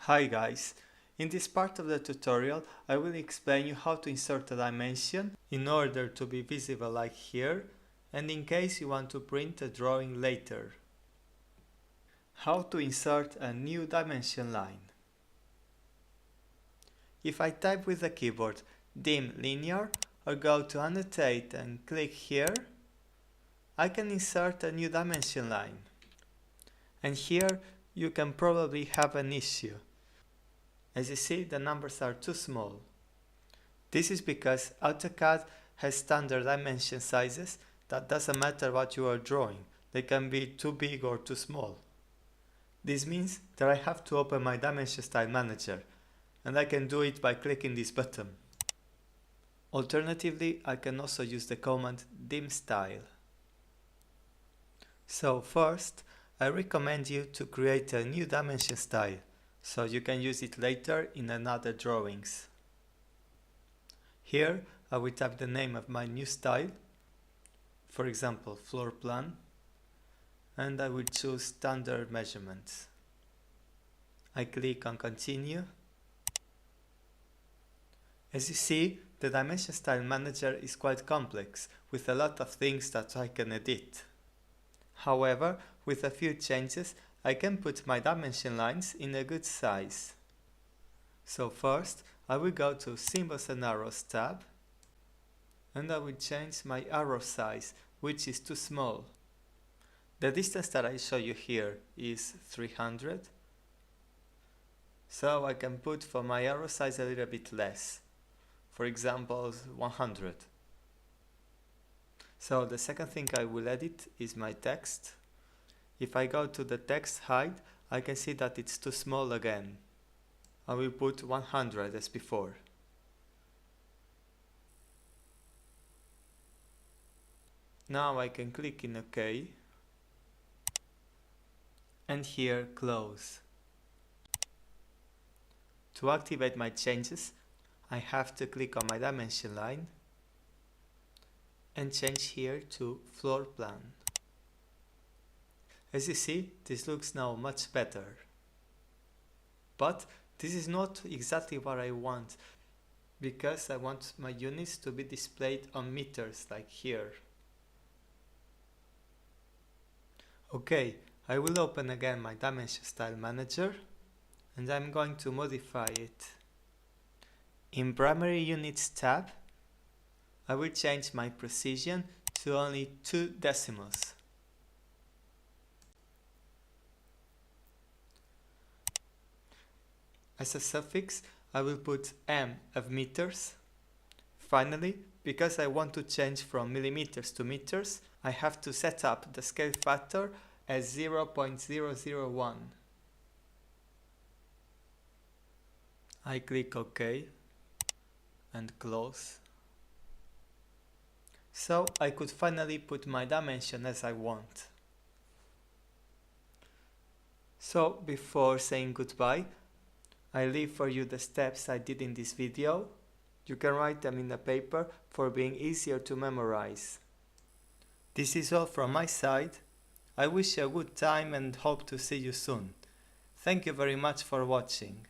Hi guys, in this part of the tutorial I will explain you how to insert a dimension in order to be visible like here and in case you want to print a drawing later. How to insert a new dimension line. If I type with the keyboard dim linear or go to annotate and click here, I can insert a new dimension line. And here you can probably have an issue. As you see, the numbers are too small. This is because AutoCAD has standard dimension sizes that doesn't matter what you are drawing. They can be too big or too small. This means that I have to open my Dimension Style Manager, and I can do it by clicking this button. Alternatively, I can also use the command dim style. So first, I recommend you to create a new dimension style, so you can use it later in another drawings. Here I will type the name of my new style, for example floor plan, and I will choose standard measurements. I click on continue. As you see, the Dimension Style Manager is quite complex with a lot of things that I can edit. However, with a few changes I can put my dimension lines in a good size. So first I will go to Symbols and Arrows tab and I will change my arrow size, which is too small. The distance that I show you here is 300, so I can put for my arrow size a little bit less, for example 100. So the second thing I will edit is my text. If I go to the text height, I can see that it's too small again. I will put 100 as before. Now I can click in OK and here close. To activate my changes, I have to click on my dimension line and change here to floor plan. As you see, this looks now much better. But this is not exactly what I want, because I want my units to be displayed on meters like here. Okay, I will open again my Dimension Style Manager and I'm going to modify it. In Primary Units tab, I will change my precision to only 2 decimals. As a suffix, I will put m of meters. Finally, because I want to change from millimeters to meters, I have to set up the scale factor as 0.001. I click OK and close. So I could finally put my dimension as I want. So before saying goodbye, I leave for you the steps I did in this video. You can write them in a paper for being easier to memorize. This is all from my side. I wish you a good time and hope to see you soon. Thank you very much for watching.